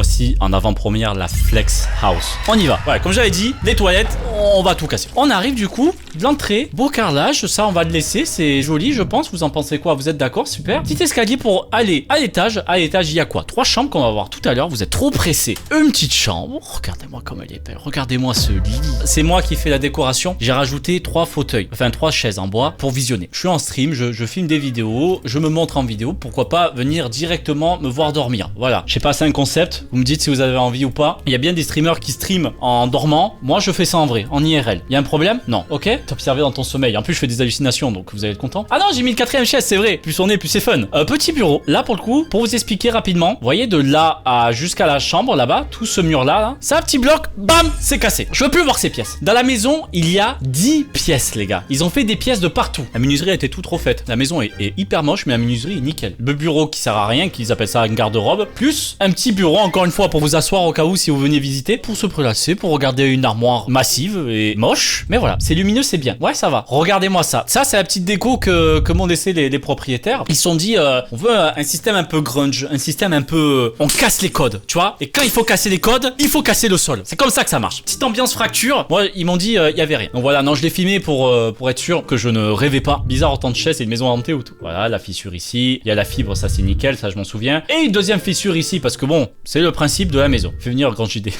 Voici en avant-première la Flex House. On y va. Ouais, comme j'avais dit, les toilettes, on va tout casser. On arrive du coup, l'entrée, beau carrelage, ça on va le laisser, c'est joli je pense. Vous en pensez quoi? Vous êtes d'accord? Super. Petit escalier pour aller à l'étage. À l'étage, il y a quoi? 3 chambres qu'on va voir tout à l'heure. Vous êtes trop pressés. Une petite chambre. Oh, regardez-moi comme elle est belle. Regardez-moi ce lit. C'est moi qui fais la décoration. J'ai rajouté 3 fauteuils, enfin 3 chaises en bois pour visionner. Je suis en stream, je filme des vidéos, je me montre en vidéo. Pourquoi pas venir directement me voir dormir? Voilà. Je sais pas, c'est un concept. Vous me dites si vous avez envie ou pas. Il y a bien des streamers qui streament en dormant. Moi, je fais ça en vrai, en IRL. Il y a un problème? Non. Ok. T'observer dans ton sommeil. En plus, je fais des hallucinations, donc vous allez être content. Ah non, j'ai mis le 4ème chaise, c'est vrai. Plus on est, plus c'est fun. Petit bureau. Là, pour le coup, pour vous expliquer rapidement. Vous voyez, de là à jusqu'à la chambre, là-bas, tout ce mur-là, là, c'est un petit bloc. Bam, c'est cassé. Je veux plus voir ces pièces. Dans la maison, il y a 10 pièces, les gars. Ils ont fait des pièces de partout. La menuiserie a été toute refaite. La maison est hyper moche, mais la menuiserie est nickel. Le bureau qui sert à rien, qu'ils appellent ça une garde-robe, plus un petit bureau, encore une fois, pour vous asseoir au cas où si vous veniez visiter, pour se prélasser, pour regarder une armoire massive et moche. Mais voilà, c'est lumineux, c'est bien. Ouais, ça va. Regardez-moi ça. Ça, c'est la petite déco que m'ont laissé les propriétaires. Ils se sont dit, on veut un système un peu grunge, un système un peu... on casse les codes, tu vois. Et quand il faut casser les codes, il faut casser le sol. C'est comme ça que ça marche. Petite ambiance fracture. Moi, ils m'ont dit, il y avait rien. Donc voilà, non, je l'ai filmé pour être sûr que je ne rêvais pas. Bizarre autant de chaises, c'est une maison hantée ou tout. Voilà, la fissure ici. Il y a la fibre, ça c'est nickel, ça je m'en souviens. Et une deuxième fissure ici, parce que bon, c'est le principe de la maison. Fais venir Grand JD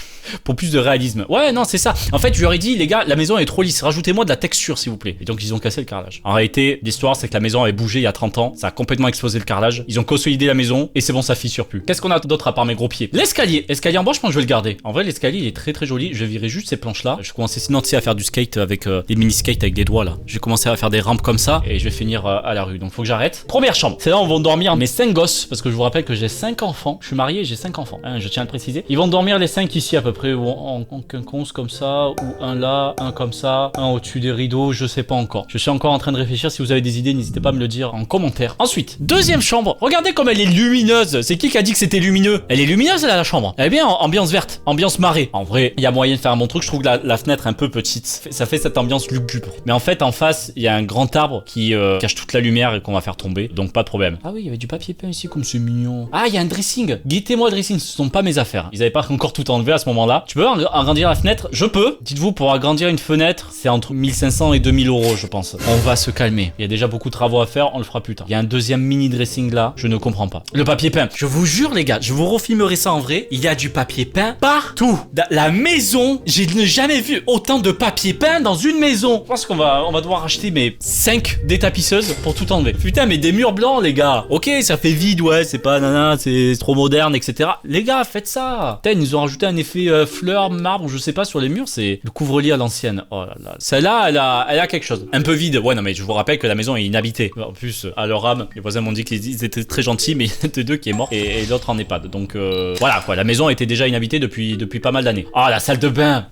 pour plus de réalisme. Ouais, non, c'est ça. En fait, je leur ai dit, les gars, la maison est trop lisse. Rajoutez-moi de la texture, s'il vous plaît. Et donc, ils ont cassé le carrelage. En réalité, l'histoire, c'est que la maison avait bougé il y a 30 ans. Ça a complètement explosé le carrelage. Ils ont consolidé la maison et c'est bon, ça fissure plus. Qu'est-ce qu'on a d'autre à part mes gros pieds? L'escalier. L'escalier en bois, je pense que je vais le garder. En vrai, l'escalier, il est très très joli. Je vais virer juste ces planches-là. Je commençais sinon, tu sais, à faire du skate avec des mini-skates avec des doigts là. Je vais commencer à faire des rampes comme ça et je vais finir à la rue. Donc, faut que j'arrête. Première chambre. C'est là où vont dormir mes 5 gosses parce que je vous rappelle que j'ai 5 enfants. Je suis marié et j'ai 5 enfants. Hein, je tiens à le préciser. Ils vont dormir les 5 ici à peu près en quinconce comme ça, ou un là, un comme ça, un au-dessus des rideaux, je sais pas encore. Je suis encore en train de réfléchir. Si vous avez des idées, n'hésitez pas à me le dire en commentaire. Ensuite, deuxième chambre. Regardez comme elle est lumineuse. C'est qui a dit que c'était lumineux? Elle est lumineuse là, la chambre. Elle est bien ambiance verte, ambiance marée. En vrai, il y a moyen de faire un bon truc. Je trouve que la fenêtre un peu petite. Ça fait cette ambiance lugubre. Mais en fait, en face, il y a un grand arbre qui cache toute la lumière et qu'on va faire tomber. Donc pas de problème. Ah oui, il y avait du papier peint ici, comme c'est mignon. Ah, il y a un dressing. Guettez-moi le dressing. Ce sont pas mes affaires. Ils avaient pas encore tout enlevé à ce moment-là. Tu peux agrandir la fenêtre? Je peux. Dites-vous, pour agrandir une fenêtre, c'est entre 1500 et 2000 euros, je pense. On va se calmer. Il y a déjà beaucoup de travaux à faire, on le fera plus tard. Il y a un deuxième mini dressing là, je ne comprends pas. Le papier peint. Je vous jure, les gars, je vous refilmerai ça en vrai. Il y a du papier peint partout. La maison, j'ai jamais vu autant de papier peint dans une maison. Je pense qu'on va devoir acheter mes 5 détapisseuses pour tout enlever. Putain, mais des murs blancs, les gars. Ok, ça fait vide, ouais, c'est pas nana, c'est trop moderne, etc. Les gars, faites ça. Putain, ils nous ont rajouté un effet fleur, marbre, je sais pas, sur les murs, c'est le couvre-lit à l'ancienne. Oh là là. Celle-là, elle a quelque chose. Un peu vide. Ouais, non, mais je vous rappelle que la maison est inhabitée. En plus, à leur âme, les voisins m'ont dit qu'ils étaient très gentils, mais il y en a deux qui est mort et l'autre en EHPAD. Donc, voilà, quoi. La maison était déjà inhabitée depuis pas mal d'années. Ah, la salle de bain.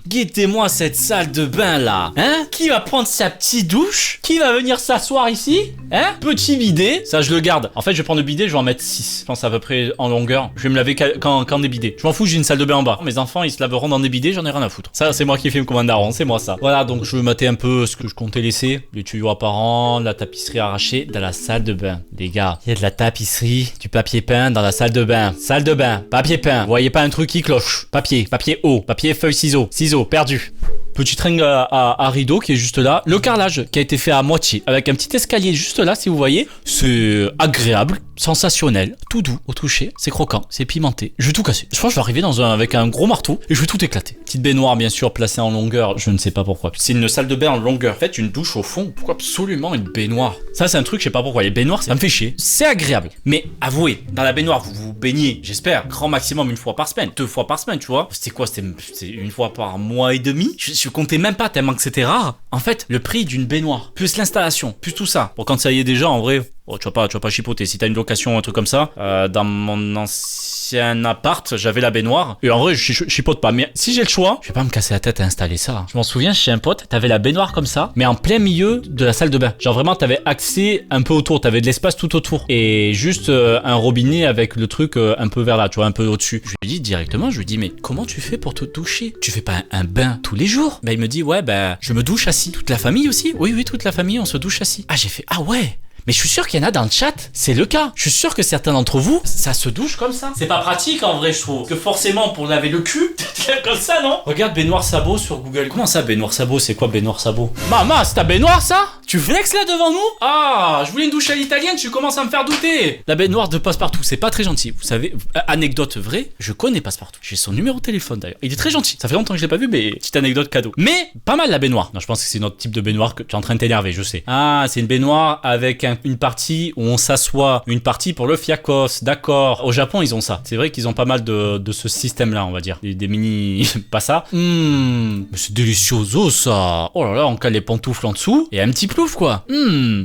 Guettez-moi cette salle de bain là. Hein? Qui va prendre sa petite douche? Qui va venir s'asseoir ici? Hein? Petit bidet. Ça, je le garde. En fait, je vais prendre le bidet, je vais en mettre 6. Je pense à peu près en longueur. Je vais me laver quand des bidets. Je m'en fous, j'ai une salle de bain en bas. Mes enfants, ils se laveront dans des bidets, j'en ai rien à foutre. Ça, c'est moi qui filme comme un daron, c'est moi ça. Voilà, donc je vais mater un peu ce que je comptais laisser. Les tuyaux apparents, la tapisserie arrachée dans la salle de bain. Les gars, il y a de la tapisserie, du papier peint dans la salle de bain. Salle de bain, papier peint. Vous voyez pas un truc qui cloche? Papier haut, papier feuille ciseaux. Ciseaux, perdu. Petite ringue à rideau qui est juste là. Le carrelage qui a été fait à moitié avec un petit escalier juste là, si vous voyez. C'est agréable, sensationnel, tout doux au toucher. C'est croquant, c'est pimenté. Je vais tout casser. Je pense que je vais arriver avec un gros marteau et je vais tout éclater. Petite baignoire bien sûr placée en longueur. Je ne sais pas pourquoi. C'est une salle de bain en longueur. Faites une douche au fond. Pourquoi absolument une baignoire? Ça c'est un truc, je sais pas pourquoi. Les baignoires, ça me fait chier. C'est agréable. Mais avouez, dans la baignoire, vous vous baignez, j'espère, grand maximum une fois par semaine. 2 fois par semaine, tu vois. C'était quoi? C'était une fois par mois et demi. Je comptais même pas tellement que c'était rare. En fait, le prix d'une baignoire, plus l'installation, plus tout ça. Bon, quand ça y est déjà, en vrai, oh, tu vas pas chipoter. Si t'as une location ou un truc comme ça, dans mon ancien appart, j'avais la baignoire. Et en vrai, je chipote pas. Mais si j'ai le choix, je vais pas me casser la tête à installer ça. Je m'en souviens, chez un pote, t'avais la baignoire comme ça, mais en plein milieu de la salle de bain. Genre vraiment, t'avais accès un peu autour. T'avais de l'espace tout autour. Et juste un robinet avec le truc un peu vers là, tu vois, un peu au-dessus. Je lui dis directement, mais comment tu fais pour te doucher? Tu fais pas un bain tous les jours? Bah, il me dit, ouais, je me douche assis. Toute la famille aussi? Oui, toute la famille, on se douche assis. Ah, j'ai fait, ah ouais. Mais je suis sûr qu'il y en a dans le chat, c'est le cas. Je suis sûr que certains d'entre vous, ça se douche comme ça. C'est pas pratique en vrai, je trouve. Que forcément, pour laver le cul, comme ça, non? Regarde baignoire sabot sur Google. Comment ça, baignoire sabot? C'est quoi baignoire sabot? Maman, c'est ta baignoire ça? Tu flexes là devant nous? Ah, je voulais une douche à l'italienne, tu commences à me faire douter. La baignoire de Passepartout, c'est pas très gentil. Vous savez, anecdote vraie, je connais Passepartout. J'ai son numéro de téléphone d'ailleurs. Il est très gentil. Ça fait longtemps que je l'ai pas vu, mais petite anecdote cadeau. Mais pas mal la baignoire. Non, je pense que c'est notre type de baignoire que tu es en train de t'énerver, je sais. Ah, c'est une baignoire avec une partie où on s'assoit, une partie pour le fiacos. D'accord. Au Japon, ils ont ça. C'est vrai qu'ils ont pas mal de ce système-là, on va dire. Des mini. Pas ça. Mais c'est délicioso ça. Oh là là, on cale les pantoufles en dessous et un petit plouf quoi.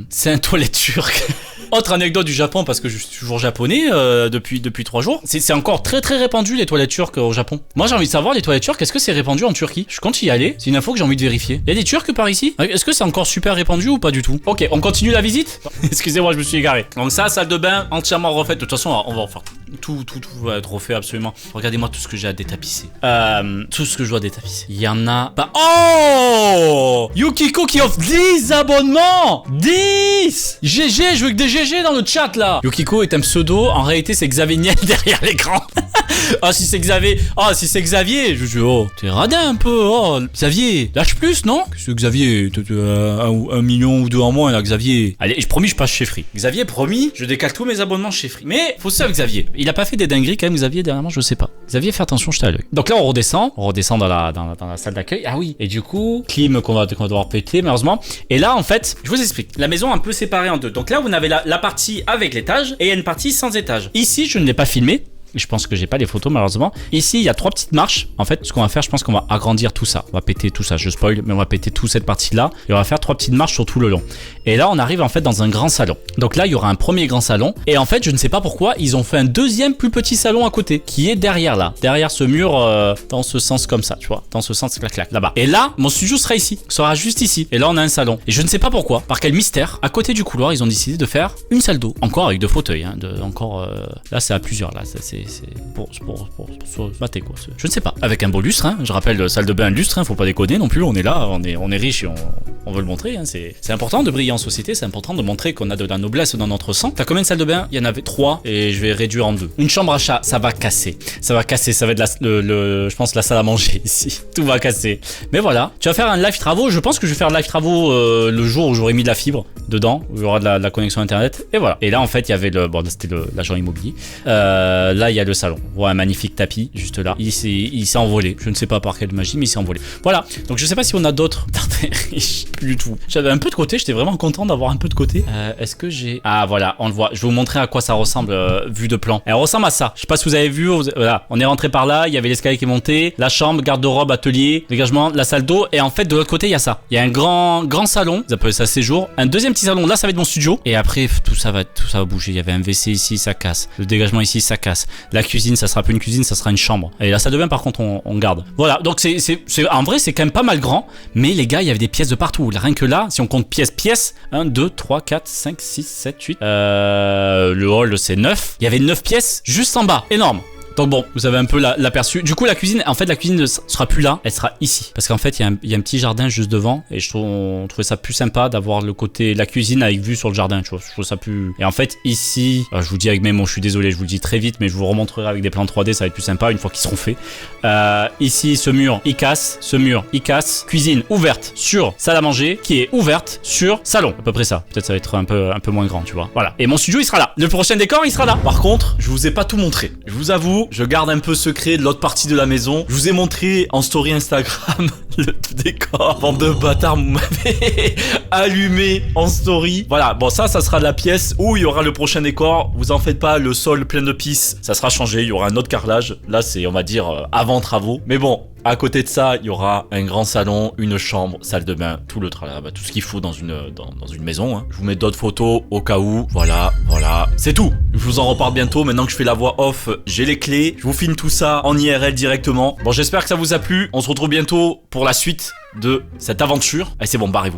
C'est un toilette turc. Autre anecdote du Japon, parce que je suis toujours japonais depuis 3 jours. C'est encore très très répandu les toilettes turques au Japon. Moi j'ai envie de savoir, les toilettes turques, est-ce que c'est répandu en Turquie? Je compte y aller. C'est une info que j'ai envie de vérifier. Il y a des Turcs par ici? Est-ce que c'est encore super répandu ou pas du tout? Ok, on continue la visite. Excusez-moi, je me suis égaré. Donc ça, salle de bain entièrement refaite. De toute façon, on va en faire tout va être refait absolument. Regardez-moi tout ce que j'ai à détapisser. Tout ce que je dois détapisser. Il y en a pas. Oh, Yukiko qui offre 10 abonnements. 10. GG, je veux que des GG dans le chat là. Yukiko est un pseudo. En réalité, c'est Xavier Niel derrière l'écran. Ah, si c'est Xavier. Ah, si c'est Xavier. Oh, t'es radin un peu. Oh, Xavier, lâche plus, non? C'est Xavier. 1 million ou 2 en moins là, Xavier. Allez, je promis, je passe chez Free. Xavier, promis, je décale tous mes abonnements chez Free. Mais faut ça, Xavier. Il a pas fait des dingueries quand même, Xavier, dernièrement, je sais pas. Xavier, fais attention, je t'ai à l'œil. Donc là, on redescend dans la salle d'accueil. Ah oui. Et du coup, clim qu'on va devoir péter, malheureusement. Et là, en fait, je vous explique. La maison est un peu séparée en deux. Donc là, vous avez la partie avec l'étage et il y a une partie sans étage. Ici, je ne l'ai pas filmé. Je pense que j'ai pas les photos malheureusement. Ici, il y a 3 petites marches. En fait, ce qu'on va faire, je pense qu'on va agrandir tout ça. On va péter tout ça, je spoil, mais on va péter toute cette partie-là. Et on va faire 3 petites marches sur tout le long. Et là, on arrive en fait dans un grand salon. Donc là, il y aura un premier grand salon. Et en fait, je ne sais pas pourquoi, ils ont fait un deuxième plus petit salon à côté, qui est derrière là. Derrière ce mur, dans ce sens comme ça, tu vois. Dans ce sens, clac, clac, là-bas. Et là, mon studio sera ici. Sera juste ici. Et là, on a un salon. Et je ne sais pas pourquoi, par quel mystère, à côté du couloir, ils ont décidé de faire une salle d'eau. Encore avec 2 fauteuils, hein. Là, c'est à plusieurs, là. C'est pour se mater quoi. Je ne sais pas. Avec un beau lustre, hein. Je rappelle, salle de bain lustre, hein. Faut pas déconner non plus. On est là, on est riche et on veut le montrer. Hein. C'est important de briller en société. C'est important de montrer qu'on a de la noblesse dans notre sang. T'as combien de salles de bain? Il y en avait 3 et je vais réduire en 2. Une chambre à chat, ça va casser. Ça va être je pense la salle à manger ici. Tout va casser. Mais voilà. Tu vas faire un live travaux. Je pense que je vais faire live travaux le jour où j'aurai mis de la fibre dedans, où il y aura de la connexion internet. Et voilà. Et là en fait, il y avait c'était l'agent immobilier. Là, il y a le salon. Voilà, un magnifique tapis juste là. Il s'est envolé. Je ne sais pas par quelle magie, mais il s'est envolé. Voilà. Donc je sais pas si on a d'autres. Plus du tout. J'avais un peu de côté. J'étais vraiment content d'avoir un peu de côté. Est-ce que j'ai... Ah voilà, on le voit. Je vais vous montrer à quoi ça ressemble vu de plan. Elle ressemble à ça. Je sais pas si vous avez vu. Voilà. On est rentré par là. Il y avait l'escalier qui est monté. La chambre, garde-robe, atelier, dégagement, la salle d'eau. Et en fait, de l'autre côté, il y a ça. Il y a un grand salon. Ils appellent ça séjour. Un deuxième petit salon. Là, ça va être mon studio. Et après, tout ça va bouger. Il y avait un WC ici, ça casse. Le dégagement ici, ça casse. La cuisine, ça sera plus une cuisine, ça sera une chambre. Et la salle de bain, par contre, on garde. Voilà. Donc en vrai, c'est quand même pas mal grand. Mais les gars, il y avait des pièces de partout. Rien que là, si on compte pièce. 1, 2, 3, 4, 5, 6, 7, 8. Le hall, c'est 9. Il y avait 9 pièces juste en bas. Énorme. Donc bon, vous avez un peu l'aperçu. Du coup, la cuisine ne sera plus là, elle sera ici. Parce qu'en fait, il y a un petit jardin juste devant. Et on trouvait ça plus sympa d'avoir le côté, la cuisine avec vue sur le jardin, tu vois. Je trouve ça plus... Et en fait, ici, je vous dis avec mes mots, je suis désolé, je vous le dis très vite, mais je vous remontrerai avec des plans 3D, ça va être plus sympa une fois qu'ils seront faits. Ici, ce mur, il casse. Ce mur, il casse. Cuisine ouverte sur salle à manger, qui est ouverte sur salon. À peu près ça. Peut-être ça va être un peu moins grand, tu vois. Voilà. Et mon studio, il sera là. Le prochain décor, il sera là. Par contre, je vous ai pas tout montré. Je vous avoue, je garde un peu secret de l'autre partie de la maison. Je vous ai montré en story Instagram le décor. Bande de bâtards, vous m'avez allumé en story. Voilà, bon ça sera la pièce où il y aura le prochain décor. Vous en faites pas, le sol plein de pisse, ça sera changé. Il y aura un autre carrelage. Là, c'est, on va dire, avant travaux. Mais bon, à côté de ça, il y aura un grand salon, une chambre, salle de bain, tout le tralala, tout ce qu'il faut dans une maison. Hein. Je vous mets d'autres photos au cas où. Voilà, c'est tout. Je vous en reparle bientôt. Maintenant que je fais la voix off, j'ai les clés. Je vous filme tout ça en IRL directement. Bon, j'espère que ça vous a plu. On se retrouve bientôt pour la suite de cette aventure. Allez, c'est bon, barrez-vous.